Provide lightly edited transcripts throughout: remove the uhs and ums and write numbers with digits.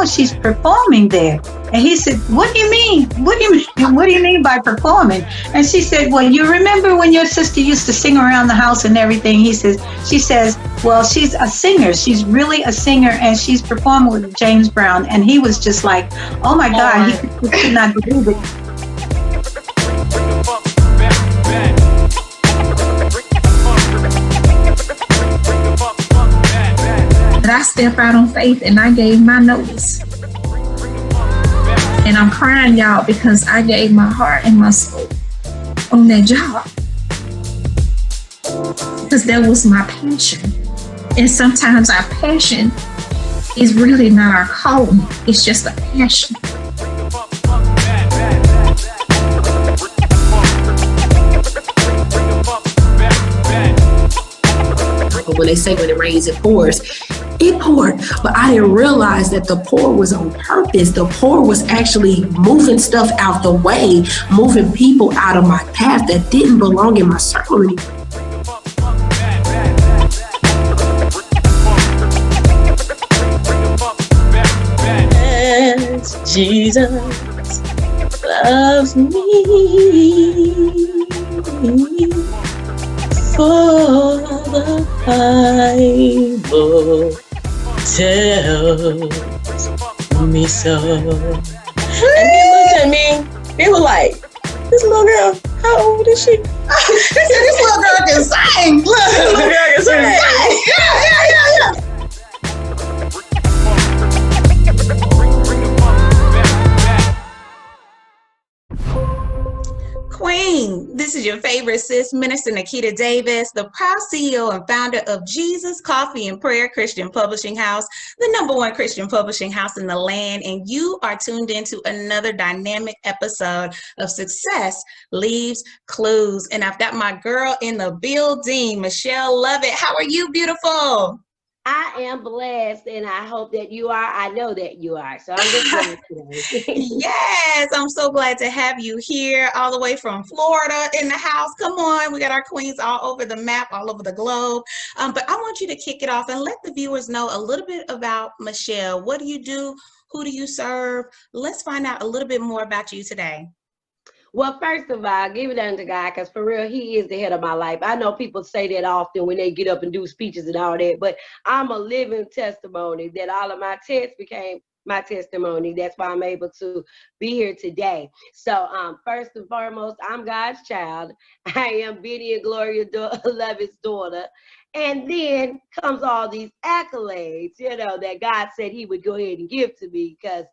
she's performing there. And he said, what do you mean? What do you mean? What do you mean by performing? And she said, well, you remember when your sister used to sing around the house and everything? She says, well, she's a singer. She's really a singer, and she's performing with James Brown. And he was just like, oh my God, he could not believe it. I stepped out on faith and I gave my notice. And I'm crying, y'all, because I gave my heart and my soul on that job. Because that was my passion. And sometimes our passion is really not our calling. It's just a passion. When they say when it rains, it pours. It poured, but I didn't realize that the pour was on purpose. The pour was actually moving stuff out the way, moving people out of my path that didn't belong in my circle anymore. Jesus loves me. For the Bible tells me so. And he looked at me, he was like, this little girl, how old is she? He said, this little girl can sing. Look, This little girl can sing. Yeah. Queen, this is your favorite sis, Minister Nikita Davis, the proud CEO and founder of Jesus Coffee and Prayer Christian Publishing House, the #1 Christian publishing house in the land, and you are tuned into another dynamic episode of Success Leaves Clues. And I've got my girl in the building, Michelle Lovett. How are you, beautiful? I am blessed, and I hope that you are. I know that you are. So I'm just glad today. Yes, I'm so glad to have you here all the way from Florida in the house. Come on, we got our queens all over the map, all over the globe. But I want you to kick it off and let the viewers know a little bit about Michelle. What do you do? Who do you serve? Let's find out a little bit more about you today. Well, first of all, give it unto God, because for real, he is the head of my life. I know people say that often when they get up and do speeches and all that, but I'm a living testimony that all of my tests became my testimony. That's why I'm able to be here today. So first and foremost, I'm God's child. I am Bennie and Gloria Lovett's daughter. And then comes all these accolades, that God said he would go ahead and give to me, because,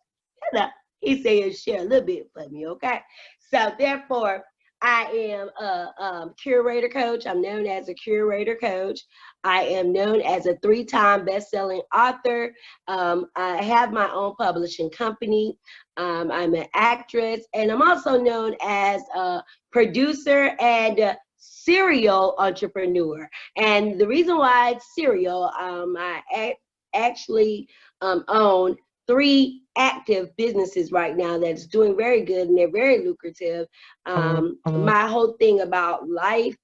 he said he'll share a little bit for me, okay? So therefore, I am a curator coach. I'm known as a curator coach. I am known as a 3-time best-selling author. I have my own publishing company. I'm an actress, and I'm also known as a producer and a serial entrepreneur. And the reason why it's serial, I actually own 3 active businesses right now that's doing very good, and they're very lucrative. My whole thing about life,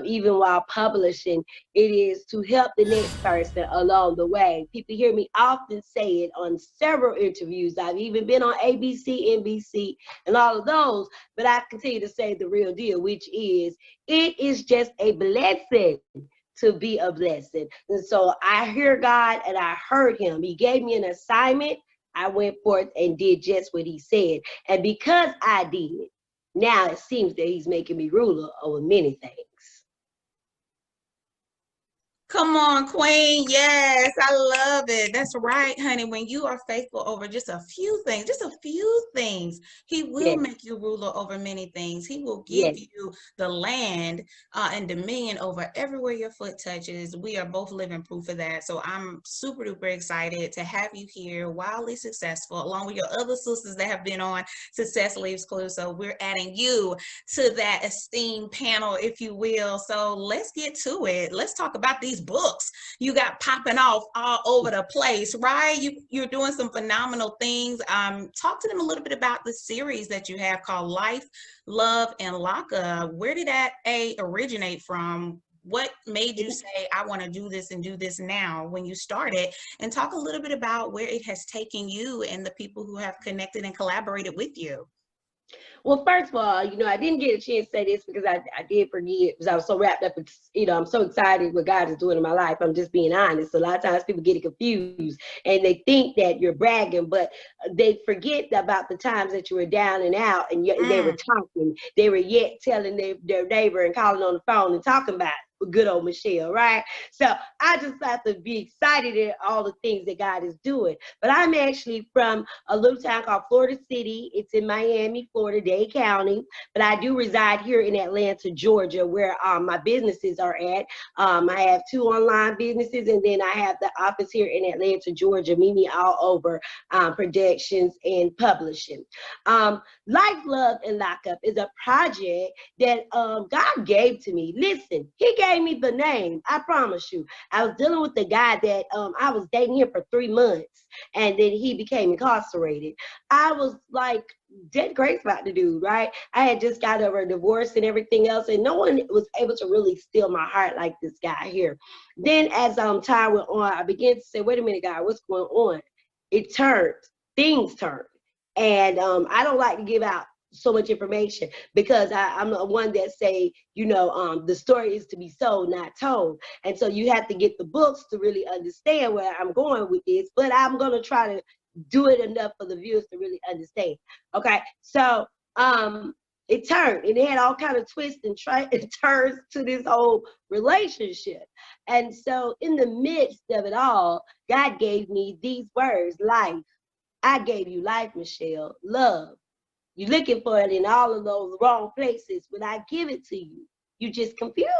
even while publishing, it is to help the next person along the way. People hear me often say it on several interviews. I've even been on ABC, NBC, and all of those, but I continue to say the real deal, which is, it is just a blessing to be a blessing. And so I hear God and I heard him. He gave me an assignment. I went forth and did just what he said. And because I did, now it seems that he's making me ruler over many things. Come on, queen. Yes, I love it. That's right, honey. When you are faithful over just a few things, he will make you ruler over many things. He will give you the land and dominion over everywhere your foot touches. We are both living proof of that. So I'm super duper excited to have you here, wildly successful, along with your other sisters that have been on Success Leaves Clues. So we're adding you to that esteemed panel, if you will. So let's get to it. Let's talk about these books you got popping off all over the place, right? You're doing some phenomenal things. Talk to them a little bit about the series that you have called Life, Love, and Lockup. Where did that originate from? what made you say, I want to do this and do this now when you started? And talk a little bit about where it has taken you and the people who have connected and collaborated with you. Well, first of all, you know, I didn't get a chance to say this because I did forget, because I was so wrapped up, you know, I'm so excited what God is doing in my life. I'm just being honest. A lot of times people get it confused and they think that you're bragging, but they forget about the times that you were down and out, and yet they were talking. They were yet telling their neighbor and calling on the phone and talking about good old Michelle, right? So I just have to be excited at all the things that God is doing. But I'm actually from a little town called Florida City. It's in Miami, Florida, Dade County. But I do reside here in Atlanta, Georgia, where my businesses are at. I have 2 online businesses, and then I have the office here in Atlanta, Georgia, MEMEALLOVER Productions and Publishing. Life, Love, and Lockup is a project that God gave to me. Listen, He gave me the name. I promise you. I was dealing with a guy that I was dating him for 3 months, and then he became incarcerated. I was like dead crazy about the dude, right? I had just got over a divorce and everything else, and no one was able to really steal my heart like this guy here. Then as time went on, I began to say, wait a minute, God, what's going on? It turned. Things turned. And I don't like to give out so much information because I'm the one that say, you know, the story is to be sold, not told. And so you have to get the books to really understand where I'm going with this, but I'm going to try to do it enough for the viewers to really understand. Okay. So it turned, and it had all kind of twists and turns to this whole relationship. And so in the midst of it all, God gave me these words: life. I gave you life, Michelle. Love. You're looking for it in all of those wrong places. When I give it to you, you just confused,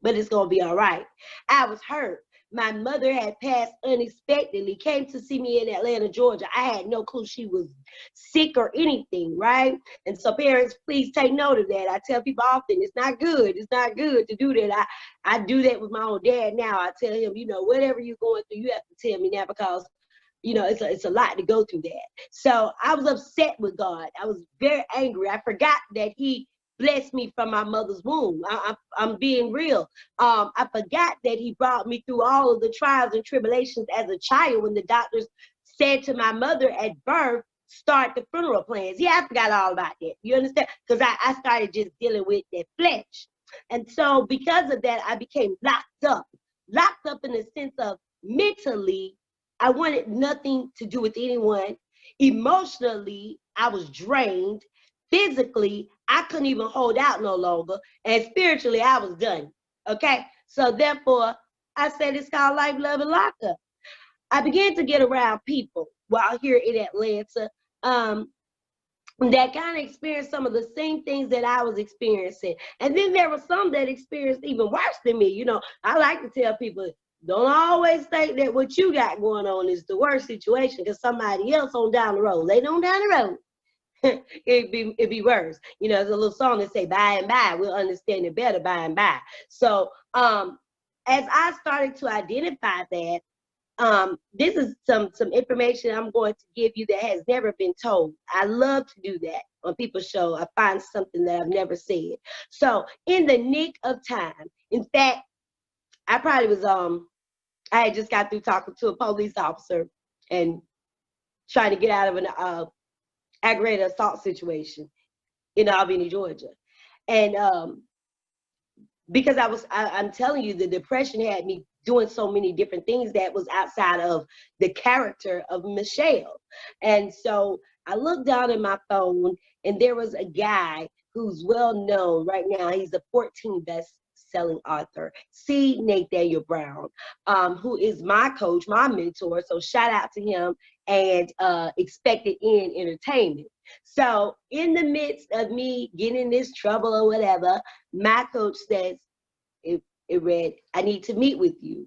but it's going to be all right. I was hurt. My mother had passed unexpectedly, came to see me in Atlanta, Georgia. I had no clue she was sick or anything, right? And so parents, please take note of that. I tell people often, it's not good. It's not good to do that. I do that with my own dad now. I tell him, you know, whatever you're going through, you have to tell me now, because you know, it's a lot to go through that. So I was upset with God. I was very angry. I forgot that He blessed me from my mother's womb. I'm being real. I forgot that He brought me through all of the trials and tribulations as a child when the doctors said to my mother at birth, start the funeral plans. Yeah, I forgot all about that. You understand? Because I started just dealing with that flesh. And so because of that, I became locked up in the sense of mentally, I wanted nothing to do with anyone. Emotionally, I was drained. Physically, I couldn't even hold out no longer. And spiritually, I was done. Okay? So therefore, I said it's called Life, Love, and Lockup. I began to get around people while here in Atlanta that kind of experienced some of the same things that I was experiencing. And then there were some that experienced even worse than me. You know, I like to tell people, don't always think that what you got going on is the worst situation, because somebody else on down the road, later on down the road, it'd be worse. You know, there's a little song that say, by and by, we'll understand it better by and by. So as I started to identify that, this is some information I'm going to give you that has never been told. I love to do that on people's show. I find something that I've never said. So in the nick of time, in fact, I probably was, I had just got through talking to a police officer and trying to get out of an aggravated assault situation in Albany, Georgia. And because I'm telling you, the depression had me doing so many different things that was outside of the character of Michelle. And so I looked down at my phone, and there was a guy who's well known right now. He's a 14 best-selling author, C. Nathaniel Brown, who is my coach, my mentor. So shout out to him, and Expected End Entertainment. So in the midst of me getting in this trouble or whatever, my coach says, it read, I need to meet with you.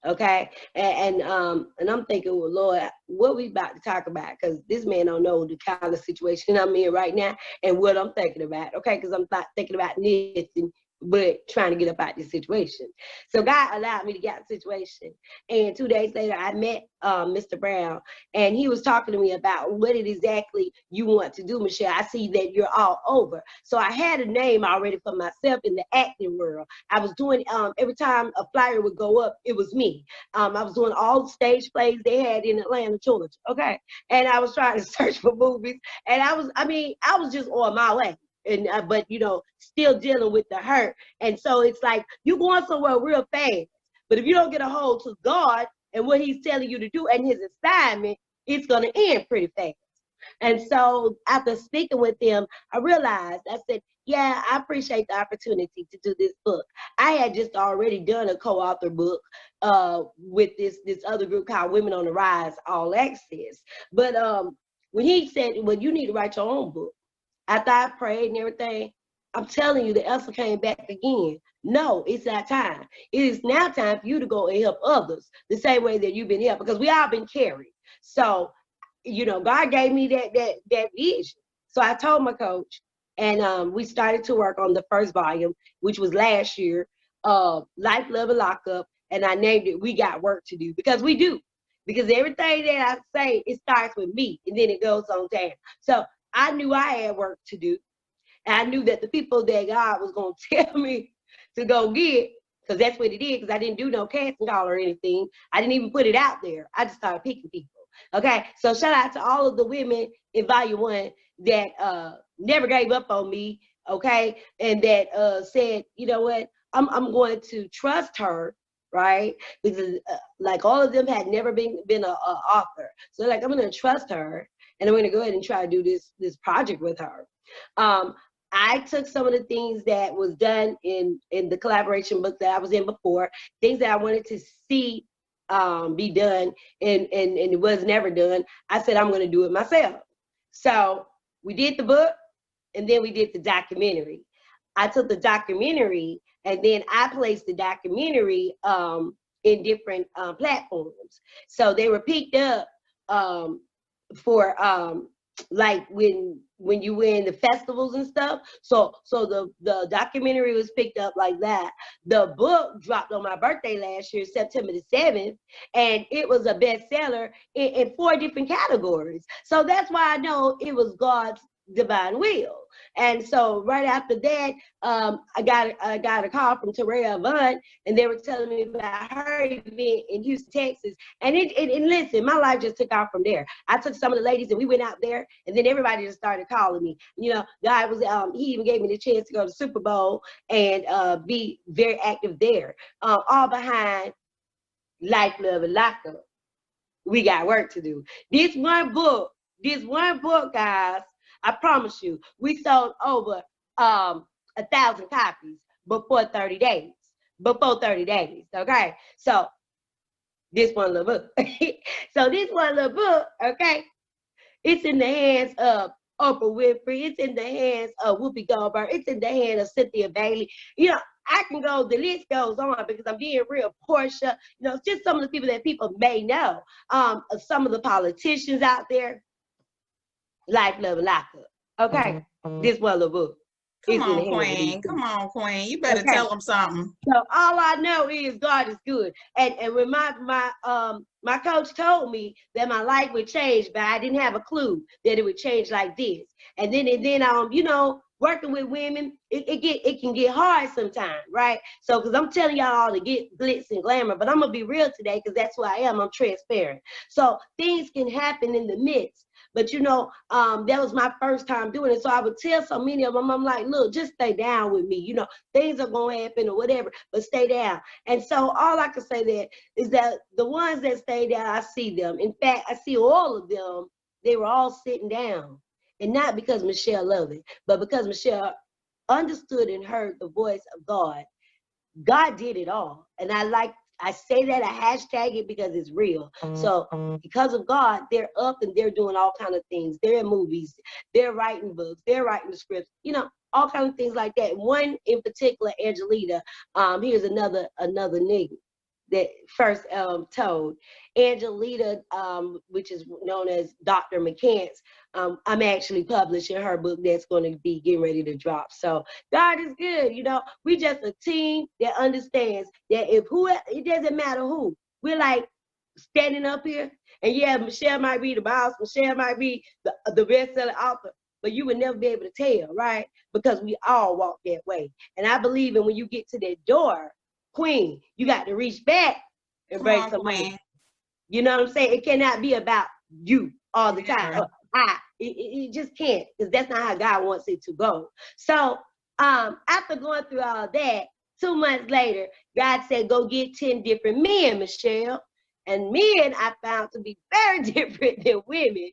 Okay. And I'm thinking, well, Lord, what we about to talk about? Because this man don't know the kind of situation I'm in right now and what I'm thinking about. Okay. Because I'm not thinking about nothing but trying to get up out this situation. So God allowed me to get out of the situation. And 2 days later, I met Mr. Brown, and he was talking to me about what it exactly you want to do, Michelle. I see that you're all over. So I had a name already for myself in the acting world. I was doing, every time a flyer would go up, it was me. I was doing all the stage plays they had in Atlanta, Georgia, okay? And I was trying to search for movies, and I was just on my way. And but you know, still dealing with the hurt. And so it's like you going somewhere real fast, but if you don't get a hold to God and what he's telling you to do and his assignment, it's going to end pretty fast. And so after speaking with them, I realized, I said, yeah, I appreciate the opportunity to do this book. I had just already done a co-author book with this other group called Women on the Rise, All Access. But when he said, well, you need to write your own book, after I prayed and everything, I'm telling you, the answer came back again. No, it's not time. It is now time for you to go and help others the same way that you've been helped, because we all been carried. So, you know, God gave me that vision. So I told my coach, and we started to work on the first volume, which was last year, Life, Love, and Lockup. And I named it We Got Work to Do, because we do. Because everything that I say, it starts with me, and then it goes on down. So I knew I had work to do. And I knew that the people that God was going to tell me to go get, because that's what it is, because I didn't do no casting call or anything. I didn't even put it out there. I just started picking people. Okay, so shout out to all of the women in Volume 1 that never gave up on me, okay, and that said, you know what, I'm going to trust her, right? Because like all of them had never been an author. So like, I'm going to trust her, and I'm going to go ahead and try to do this project with her. I took some of the things that was done in the collaboration book that I was in before, things that I wanted to see be done, and it was never done. I said, I'm going to do it myself. So we did the book, and then we did the documentary. I took the documentary, and then I placed the documentary in different platforms. So they were picked up for like when you win the festivals and stuff. So the documentary was picked up like that. The book dropped on my birthday last year, September the 7th, and it was a bestseller in 4 different categories. So that's why I know it was God's divine will. And so right after that, I got a call from Terrell, and they were telling me about her event in Houston, Texas. And and listen, my life just took off from there. I took some of the ladies and we went out there, and then everybody just started calling me. You know, God was, he even gave me the chance to go to Super Bowl and be very active there. All behind Life, Love, and Lockup. We got work to do. This one book, guys, I promise you, we sold over 1,000 copies before 30 days. Okay? So this one little book. Okay, it's in the hands of Oprah Winfrey. It's in the hands of Whoopi Goldberg. It's in the hands of Cynthia Bailey. You know, I can go, the list goes on, because I'm being real. Portia, you know, it's just some of the people that people may know. Some of the politicians out there. Life, Love, and Lockup. Okay, this one little book. Come on, Queen. Come on, Queen. You better tell them something. So all I know is God is good. And when my coach told me that my life would change, but I didn't have a clue that it would change like this. And then you know, working with women, it can get hard sometimes, right? So, because I'm telling y'all all to get glitz and glamour, but I'm gonna be real today, because that's who I am. I'm transparent. So things can happen in the midst. But you know, that was my first time doing it. So I would tell so many of them, I'm like, look, just stay down with me. You know, things are going to happen or whatever, but stay down. And so all I can say there is that the ones that stay down, I see them. In fact, I see all of them. They were all sitting down. And not because Michelle loved it, but because Michelle understood and heard the voice of God. God did it all. And I say that, I hashtag it, because it's real. So because of God, they're up and they're doing all kinds of things. They're in movies, they're writing books, they're writing the scripts, you know, all kinds of things like that. One in particular, Angelita, here's another nigga. that first told. Angelita, which is known as Dr. McCants, I'm actually publishing her book that's going to be getting ready to drop. So God is good. You know, we just a team that understands that it doesn't matter who. We're like standing up here, and yeah, Michelle might be the boss, Michelle might be the best-selling author, but you would never be able to tell, right? Because we all walk that way. And I believe in when you get to that door, Queen, you got to reach back and bring some money. You know what I'm saying? It cannot be about you all the time. It just can't, because that's not how God wants it to go. So after going through all that, 2 months later, God said, go get 10 different men, Michelle. And men I found to be very different than women.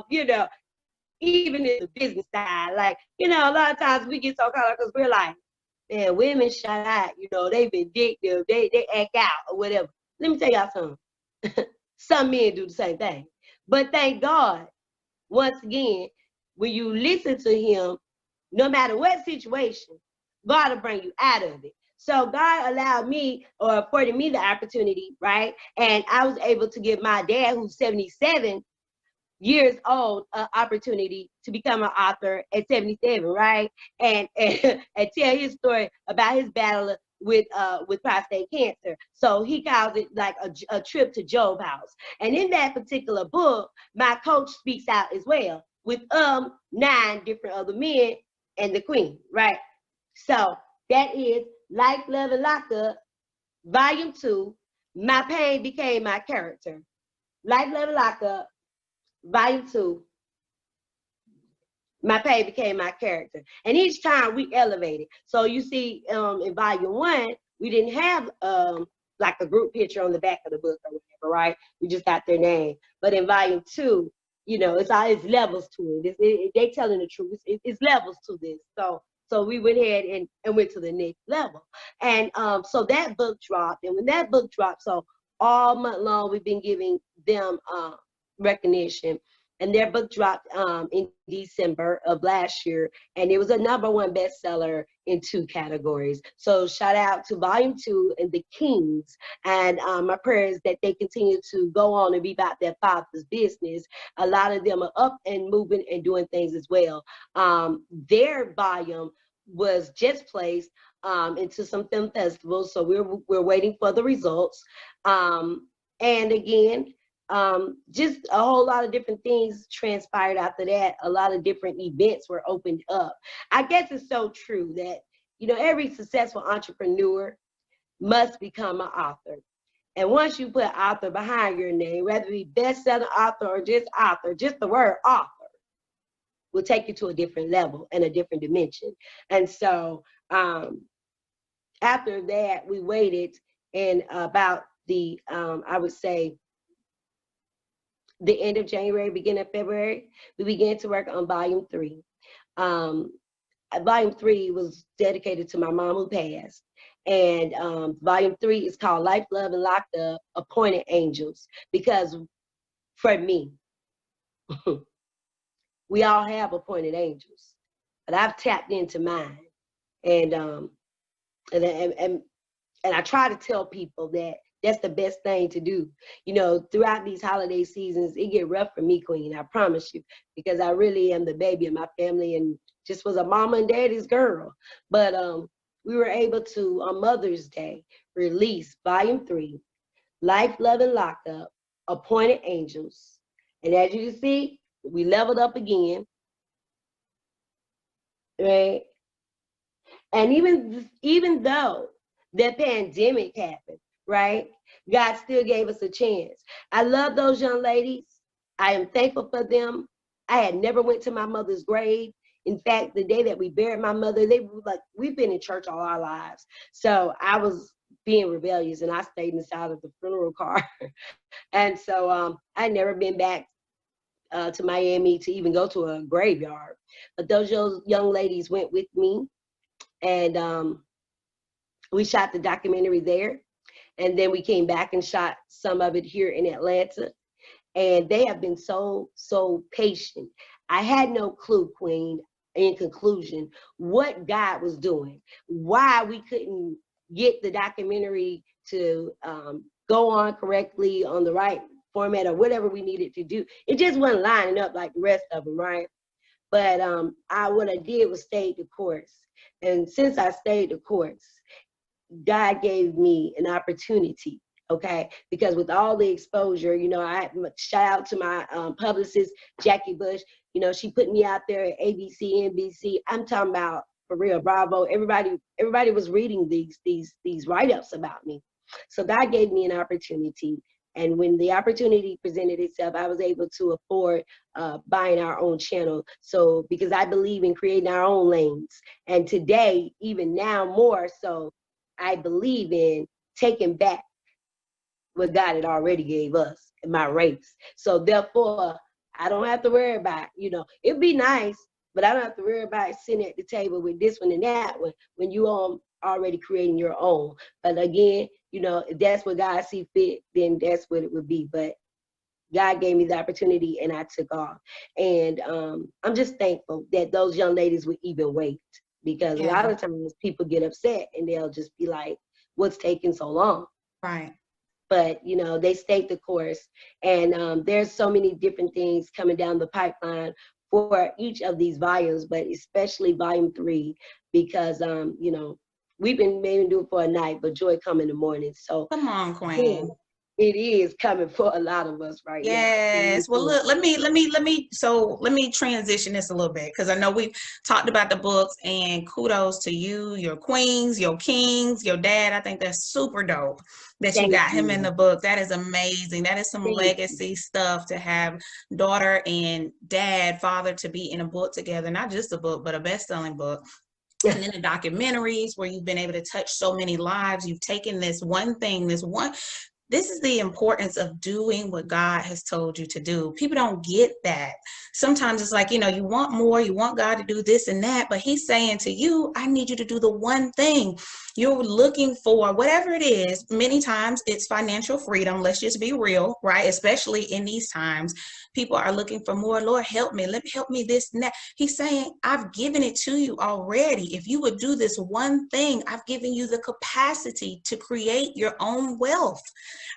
You know, even in the business side, like, you know, a lot of times we get so caught up because we're like, man, women shut out, you know, they vindictive, they act out or whatever. Let me tell y'all something. Some men do the same thing. But thank God, once again, when you listen to him, no matter what situation, God will bring you out of it. So God allowed me, or afforded me, the opportunity, right? And I was able to give my dad, who's 77 years old, opportunity to become an author at 77, right? And tell his story about his battle with prostate cancer. So he calls it like a trip to Job house. And in that particular book, my coach speaks out as well with 9 different other men and the queen, right? So that is Life, Love, and Lockup, Volume 2, My Pain Became My Character. Life, Love, and Lockup, Volume 2, My Pain Became My Character. And each time we elevated. So you see, in Volume 1, we didn't have like a group picture on the back of the book or whatever, right? We just got their name. But in Volume 2, you know, it's levels to it. They telling the truth. It's levels to this. So we went ahead and went to the next level. And so that book dropped. And when that book dropped, so all month long, we've been giving them recognition. And their book dropped in December of last year. And it was a #1 bestseller in 2 categories. So shout out to Volume 2 and the Kings. And my prayer is that they continue to go on and be about their father's business. A lot of them are up and moving and doing things as well. Their volume was just placed into some film festivals. So we're waiting for the results. And again, just a whole lot of different things transpired after that. A lot of different events were opened up. I guess it's so true that, you know, every successful entrepreneur must become an author. And once you put author behind your name, whether it be best-selling author or just author, just the word author will take you to a different level and a different dimension. And so after that, we waited, and about the, I would say, the end of January, beginning of February, we began to work on Volume 3. Volume 3 was dedicated to my mom who passed. And Volume 3 is called Life, Love, and Locked Up, Appointed Angels. Because for me, we all have appointed angels. But I've tapped into mine. And I try to tell people that that's the best thing to do. You know, throughout these holiday seasons, it get rough for me, Queen, I promise you, because I really am the baby of my family and just was a mama and daddy's girl. But we were able to, on Mother's Day, release Volume 3, Life, Love, and Locked Up, Appointed Angels. And as you can see, we leveled up again, right? And even though the pandemic happened, right? God still gave us a chance. I love those young ladies. I am thankful for them. I had never went to my mother's grave. In fact, the day that we buried my mother, they were like, we've been in church all our lives. So I was being rebellious and I stayed inside of the funeral car. And so I'd never been back to Miami to even go to a graveyard. But those young ladies went with me, and we shot the documentary there. And then we came back and shot some of it here in Atlanta. And they have been so patient. I had no clue, Queen, in conclusion, what God was doing, why we couldn't get the documentary to go on correctly on the right format or whatever we needed to do. It just wasn't lining up like the rest of them, right? But what I did was stayed the course. And since I stayed the course, God gave me an opportunity, okay? Because with all the exposure, you know, I shout out to my publicist, Jackie Bush. You know, she put me out there at ABC, NBC. I'm talking about, for real, Bravo. Everybody was reading these write-ups about me. So God gave me an opportunity. And when the opportunity presented itself, I was able to afford buying our own channel. So, because I believe in creating our own lanes. And today, even now more so, I believe in taking back what God had already gave us in my race. So therefore, I don't have to worry about, you know, it'd be nice, but I don't have to worry about sitting at the table with this one and that one when you already creating your own. But again, you know, if that's what God see fit, then that's what it would be. But God gave me the opportunity and I took off. And I'm just thankful that those young ladies would even wait, because a lot of times people get upset and they'll just be like, what's taking so long? Right. But, you know, they stayed the course. And there's so many different things coming down the pipeline for each of these volumes, but especially volume 3, because, you know, we've been maybe doing for a night, but joy come in the morning. So Come on, Queen. it is coming for a lot of us right now. Yes. Well, look, let me transition this a little bit, because I know we've talked about the books, and kudos to you, your queens, your kings, your dad. I think that's super dope that you got him in the book. That is amazing. That is some legacy stuff to have daughter and dad, father to be in a book together, not just a book, but a best-selling book. And then the documentaries where you've been able to touch so many lives. You've taken this one thing, this is the importance of doing what God has told you to do. People don't get that. Sometimes it's like, you know, you want more, you want God to do this and that, but he's saying to you, I need you to do the one thing. You're looking for whatever it is. Many times it's financial freedom. Let's just be real, right? Especially in these times, people are looking for more. Lord, help me. Help me this and that. He's saying, I've given it to you already. If you would do this one thing, I've given you the capacity to create your own wealth.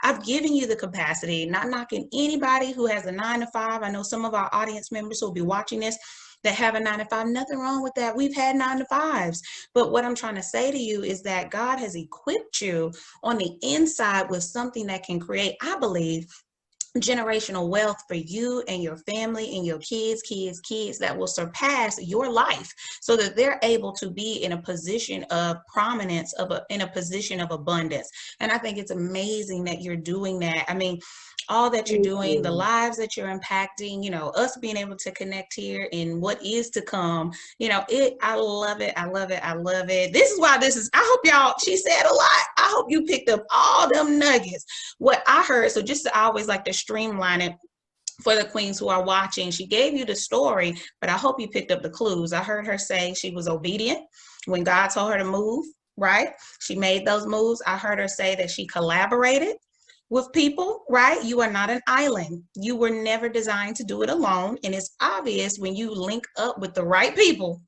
I've given you the capacity, not knocking anybody who has a 9-to-5. I know some of our audience members who will be watching this that have a 9-to-5. Nothing wrong with that. We've had 9-to-5s. But what I'm trying to say to you is that God has equipped you on the inside with something that can create, I believe, generational wealth for you and your family and your kids that will surpass your life, so that they're able to be in a position of prominence, in a position of abundance. And I think it's amazing that you're doing that. I mean, all that you're doing, the lives that you're impacting, you know, us being able to connect here and what is to come, you know, I love it. I love it. I love it. This is why I hope y'all, she said a lot. I hope you picked up all them nuggets. What I heard, so just I always like to streamline it for the queens who are watching. She gave you the story, but I hope you picked up the clues. I heard her say she was obedient when God told her to move, right? She made those moves. I heard her say that she collaborated with people, right? You are not an island. You were never designed to do it alone. And it's obvious when you link up with the right people.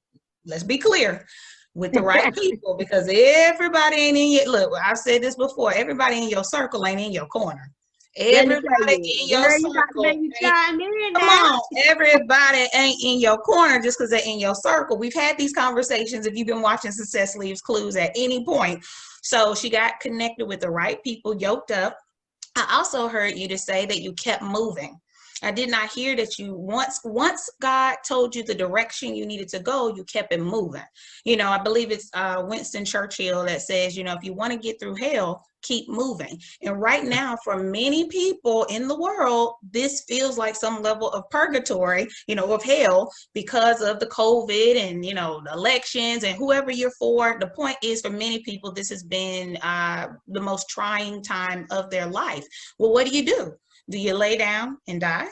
Let's be clear, with the right people, because everybody ain't in your, look, I've said this before, everybody in your circle ain't in your corner. Everybody in your circle, come on, everybody ain't in your corner just because they're in your circle. We've had these conversations if you've been watching Success Leaves Clues at any point. So she got connected with the right people, yoked up. I also heard you to say that you kept moving. I did not hear that you once God told you the direction you needed to go, you kept it moving. You know, I believe it's Winston Churchill that says, you know, if you want to get through hell, keep moving. And right now, for many people in the world, this feels like some level of purgatory, you know, of hell, because of the COVID and, you know, the elections and whoever you're for. The point is, for many people, this has been the most trying time of their life. Well, what do? Do you lay down and die?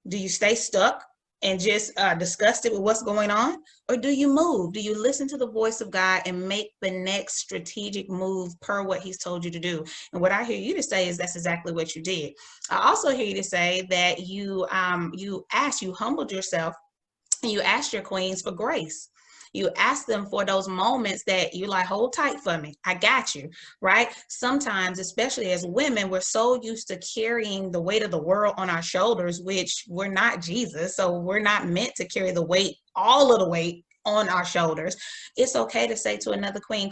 Do you stay stuck and just disgusted with what's going on? Or do you move? Do you listen to the voice of God and make the next strategic move per what he's told you to do? And what I hear you to say is that's exactly what you did. I also hear you to say that you humbled yourself and you asked your queens for grace. You ask them for those moments that you're like, hold tight for me. I got you, right? Sometimes, especially as women, we're so used to carrying the weight of the world on our shoulders, which we're not Jesus. So we're not meant to carry the weight, all of the weight on our shoulders. It's okay to say to another queen,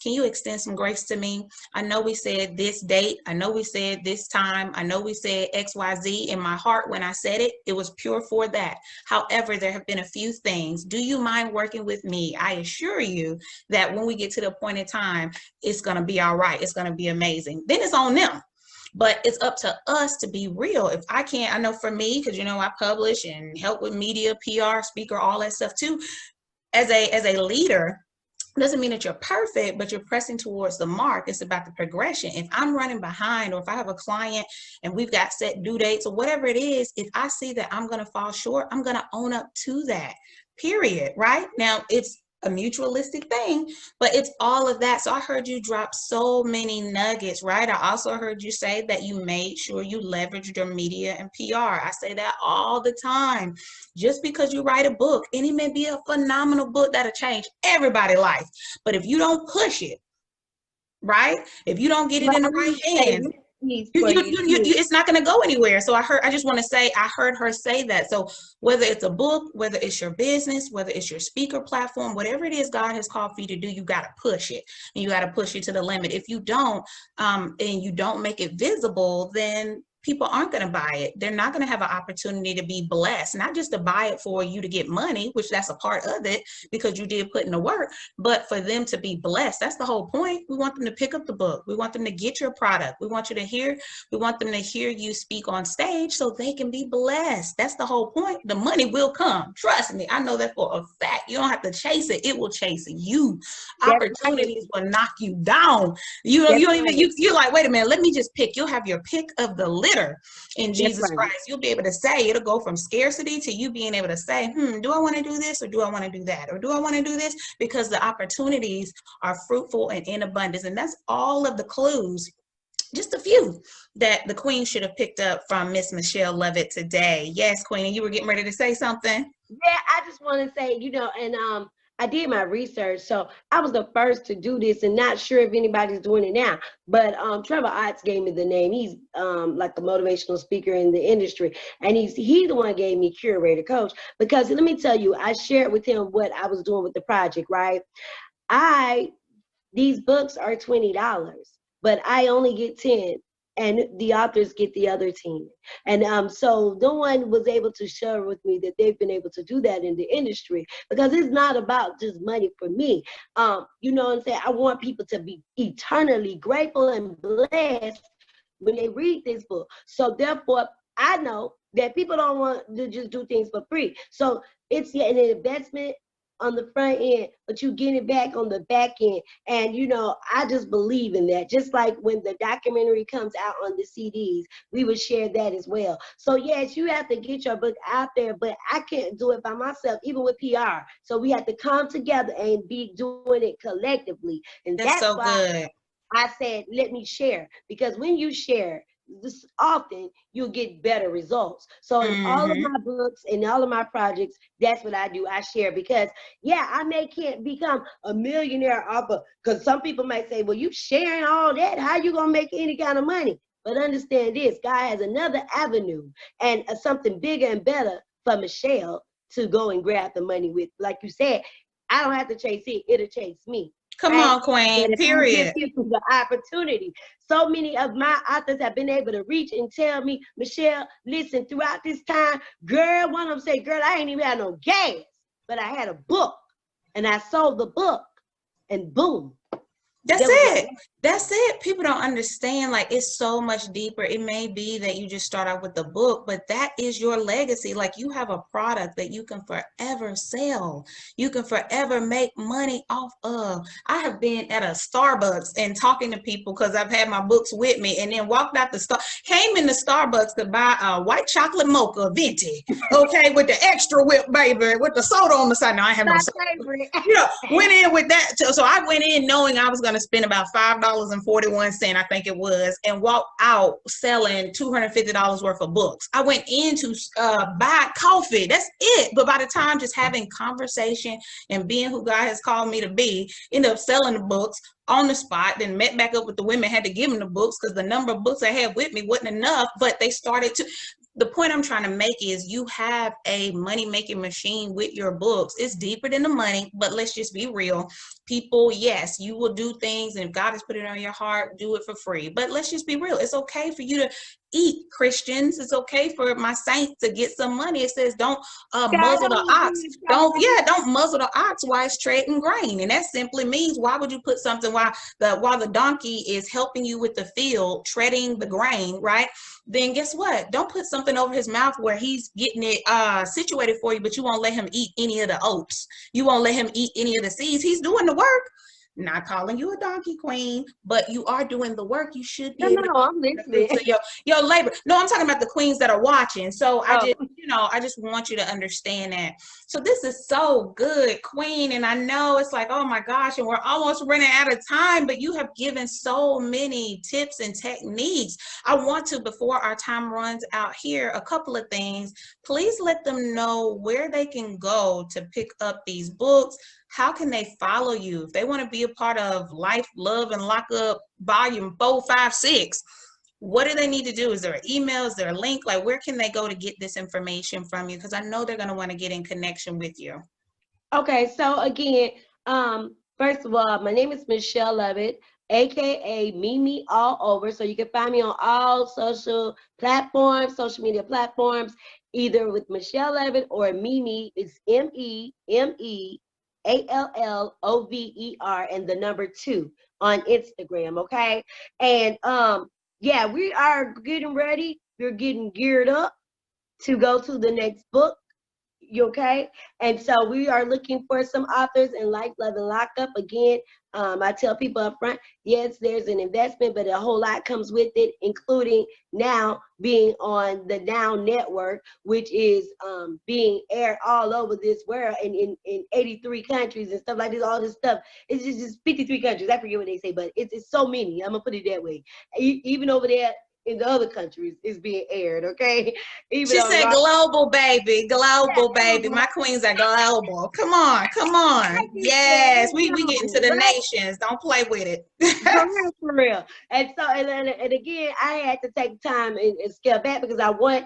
can you extend some grace to me? I know we said this date. I know we said this time. I know we said XYZ. In my heart, when I said it, it was pure for that. However, there have been a few things. Do you mind working with me? I assure you that when we get to the appointed time, it's going to be all right. It's going to be amazing. Then it's on them. But it's up to us to be real. If I can't, I know for me, because, you know, I publish and help with media, PR, speaker, all that stuff too. As a leader, doesn't mean that you're perfect, but you're pressing towards the mark. It's about the progression. If I'm running behind, or if I have a client and we've got set due dates or whatever it is, if I see that I'm going to fall short, I'm going to own up to that, period. Right now, it's a mutualistic thing, but it's all of that. So I heard you drop so many nuggets, right? I also heard you say that you made sure you leveraged your media and PR. I say that all the time. Just because you write a book, and it may be a phenomenal book that'll change everybody's life, but if you don't push it, right? If you don't get it in the right hands, it's not going to go anywhere. So I just want to say, I heard her say that. So whether it's a book, whether it's your business, whether it's your speaker platform, whatever it is God has called for you to do, you got to push it, and you got to push it to the limit. If you don't, and you don't make it visible, then people aren't going to buy it. They're not going to have an opportunity to be blessed, not just to buy it for you to get money, which that's a part of it because you did put in the work, but for them to be blessed. That's the whole point. We want them to pick up the book. We want them to get your product. We want them to hear you speak on stage so they can be blessed. That's the whole point. The money will come. Trust me. I know that for a fact. You don't have to chase it. It will chase you. Opportunities will knock you down. You're like, wait a minute, let me just pick. You'll have your pick of the litter in Jesus Christ. You'll be able to say, it'll go from scarcity to you being able to say, do I want to do this, or do I want to do that, or do I want to do this? Because the opportunities are fruitful and in abundance. And that's all of the clues, just a few, that the queen should have picked up from Miss Michelle Lovett today. Yes, Queen, you were getting ready to say something? Yeah, I just want to say, and I did my research, so I was the first to do this, and not sure if anybody's doing it now. But Trevor Otts gave me the name. He's like a motivational speaker in the industry, and he's the one who gave me Curator Coach. Because let me tell you, I shared with him what I was doing with the project. Right, these books are $20, but I only get 10. And the authors get the other 10. And so no one was able to share with me that they've been able to do that in the industry, because it's not about just money for me. You know what I'm saying? I want people to be eternally grateful and blessed when they read this book. So therefore, I know that people don't want to just do things for free. So it's an investment on the front end, but you get it back on the back end. And I just believe in that. Just like when the documentary comes out on the CDs, we would share that as well. So yes, you have to get your book out there, but I can't do it by myself, even with PR. So we have to come together and be doing it collectively. And that's so why good. I said, let me share, because when you share this often, you'll get better results. So in all of my books and all of my projects, that's what I do. I share, because I can't become a millionaire off of, because some people might say, well, you sharing all that, how you gonna make any kind of money? But understand this, God has another avenue and something bigger and better for Michelle to go and grab the money with. Like you said, I don't have to chase it, it'll chase me. Come on, Queen, period. The opportunity. So many of my authors have been able to reach and tell me, Michelle, listen, throughout this time, girl, one of them say, girl, I ain't even had no gas, but I had a book, and I sold the book, and boom. That's it. That's it. People don't understand, like, it's so much deeper. It may be that you just start out with the book, but that is your legacy. Like, you have a product that you can forever sell. You can forever make money off of. I have been at a Starbucks and talking to people because I've had my books with me, and then walked out the store, came into Starbucks to buy a white chocolate mocha venti, okay, with the extra whip, baby, with the soda on the side. No, I have no soda. Went in with that. So I went in knowing I was going to to spend about $5.41, I think it was, and walk out selling $250 worth of books. I went in to buy coffee. That's it. But by the time just having conversation and being who God has called me to be, ended up selling the books on the spot, then met back up with the women, had to give them the books because the number of books I had with me wasn't enough, but they started to. The point I'm trying to make is you have a money-making machine with your books. It's deeper than the money, but let's just be real. People, yes, you will do things, and if God has put it on your heart, do it for free. But let's just be real. It's okay for you to eat, Christians. It's okay for my saints to get some money. It says don't muzzle the ox. Don't muzzle the ox while it's treading grain. And that simply means, why would you put something while the donkey is helping you with the field, treading the grain, right? Then guess what? Don't put something over his mouth where he's getting it situated for you, but you won't let him eat any of the oats. You won't let him eat any of the seeds. He's doing the work. Not calling you a donkey queen, but you are doing the work. You should be able to I'm listening. to your labor. No, I'm talking about the queens that are watching. So I just want you to understand that. So this is so good, Queen. And I know it's like, oh my gosh, and we're almost running out of time, but you have given so many tips and techniques. I want to, before our time runs out here, a couple of things. Please let them know where they can go to pick up these books. How can they follow you? If they want to be a part of Life, Love, and Lock Up Volume 4, 5, 6, what do they need to do? Is there an email? Is there a link? Like, where can they go to get this information from you? Because I know they're going to want to get in connection with you. Okay, so again, first of all, my name is Michelle Lovett, aka Mimi All Over. So you can find me on all social media platforms, either with Michelle Lovett or Mimi. It's MEMEALLOVER and the number 2 on Instagram. Okay, and yeah, we are getting ready. We're getting geared up to go to the next book. You okay? And so we are looking for some authors in Life, Love, and Lockup. Again, I tell people up front, yes, there's an investment, but a whole lot comes with it, including now being on the Now Network, which is being aired all over this world and in 83 countries and stuff like this, all this stuff. It's just 53 countries. I forget what they say, but it's so many. I'm going to put it that way. Even over there, in the other countries is being aired, okay? Even she said global, baby. Global, baby. My queens are global. Come on. Yes, we get into the nations. Don't play with it. For real. And so, and again, I had to take time and scale back because I want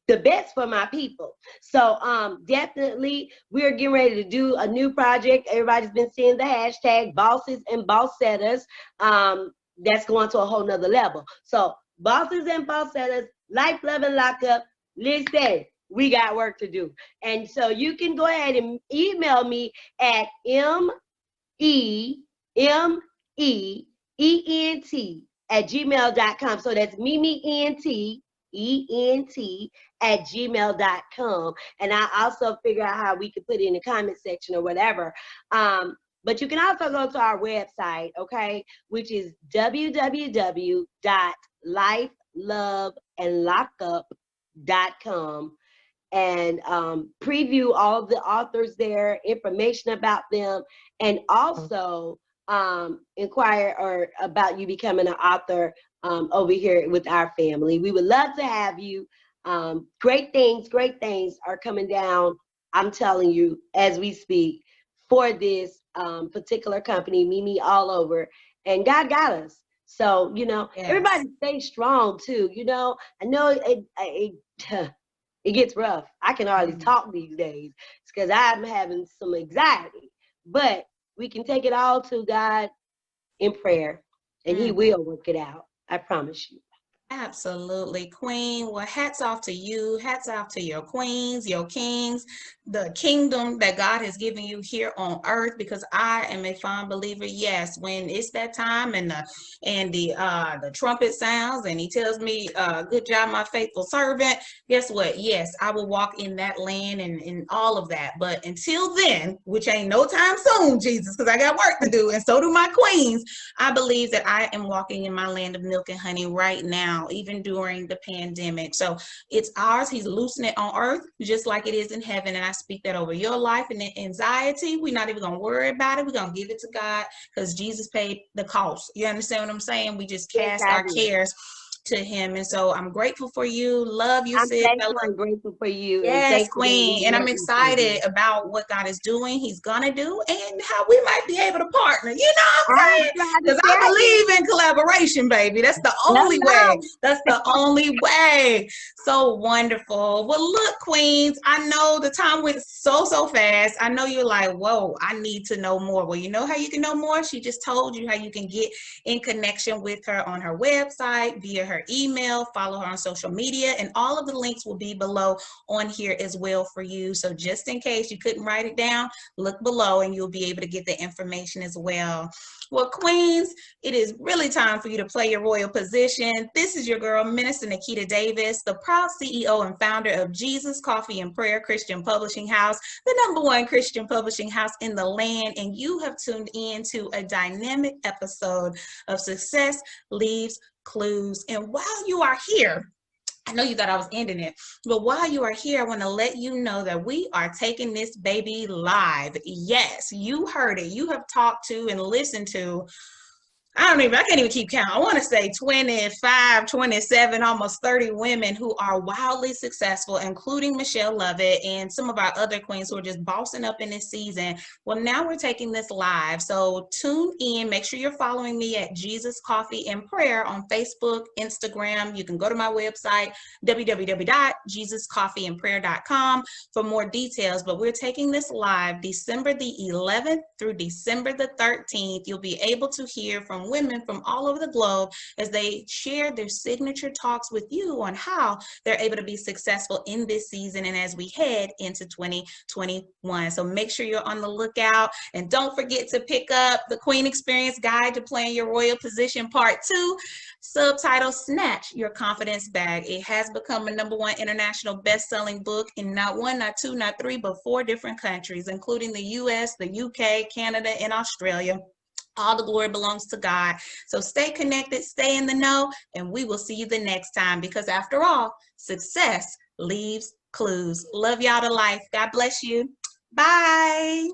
the best for my people. So definitely we're getting ready to do a new project. Everybody's been seeing the hashtag bosses and boss setters. That's going to a whole nother level. So bosses and boss setters, Life, Love, and Lockup, listen, we got work to do. And so you can go ahead and email me at MEMEENT@gmail.com. So that's MEMEENT@gmail.com. And I also figure out how we can put it in the comment section or whatever. But you can also go to our website, okay, which is www.lifeloveandlockup.com, and preview all of the authors there, information about them, and also inquire or about you becoming an author over here with our family. We would love to have you. Great things are coming down, I'm telling you, as we speak, for this particular company, Mimi All Over, and God got us. So, yes. Everybody stay strong too. I know it gets rough. I can hardly talk these days because I'm having some anxiety, but we can take it all to God in prayer and He will work it out. I promise you. Absolutely, Queen. Well, hats off to you. Hats off to your queens, your kings, the kingdom that God has given you here on earth, because I am a fond believer. Yes, when it's that time and the trumpet sounds and he tells me, good job, my faithful servant. Guess what? Yes, I will walk in that land and all of that. But until then, which ain't no time soon, Jesus, because I got work to do. And so do my queens. I believe that I am walking in my land of milk and honey right now. now, even during the pandemic. So it's ours. He's loosing it on earth, just like it is in heaven. And I speak that over your life. And the anxiety, we're not even going to worry about it. We're going to give it to God because Jesus paid the cost. You understand what I'm saying? We just cast our cares to him. And so I'm grateful for you. Love you, I'm sis. thankful and grateful for you. And Yes, thankful that Queen. we And I'm love each other. excited about what God is doing, he's gonna do, and how we might be able to partner. You know what I'm I'm saying? trying to Because I tell you. believe in collaboration, baby. That's the only way. That's the only way. So wonderful. Well, look, Queens, I know the time went so fast. I know you're like, whoa, I need to know more. Well, you know how you can know more? She just told you how you can get in connection with her on her website, via her email, follow her on social media, and all of the links will be below on here as well for you. So just in case you couldn't write it down, look below and you'll be able to get the information as well. Well, Queens, it is really time for you to play your royal position. This is your girl, Minister Nikita Davis, the proud CEO and founder of Jesus Coffee and Prayer Christian Publishing House, the #1 Christian publishing house in the land. And you have tuned in to a dynamic episode of Success Leaves Clues. And while you are here, I know you thought I was ending it, but while you are here, I want to let you know that we are taking this baby live. Yes, you heard it. You have talked to and listened to, I can't even keep count. I want to say 25, 27, almost 30 women who are wildly successful, including Michelle Lovett and some of our other queens who are just bossing up in this season. Well, now we're taking this live. So tune in. Make sure you're following me at Jesus Coffee and Prayer on Facebook, Instagram. You can go to my website, www.jesuscoffeeandprayer.com for more details. But we're taking this live December the 11th through December the 13th. You'll be able to hear from women from all over the globe as they share their signature talks with you on how they're able to be successful in this season and as we head into 2021. So make sure you're on the lookout, and don't forget to pick up the Queen Experience Guide to Playing Your Royal Position Part 2, subtitled Snatch Your Confidence Bag. It has become a #1 international best-selling book in not 1, not 2, not 3, but 4 different countries, including the US, the UK, Canada, and Australia. All the glory belongs to God. So stay connected, stay in the know, and we will see you the next time, because after all, success leaves clues. Love y'all to life. God bless you. Bye.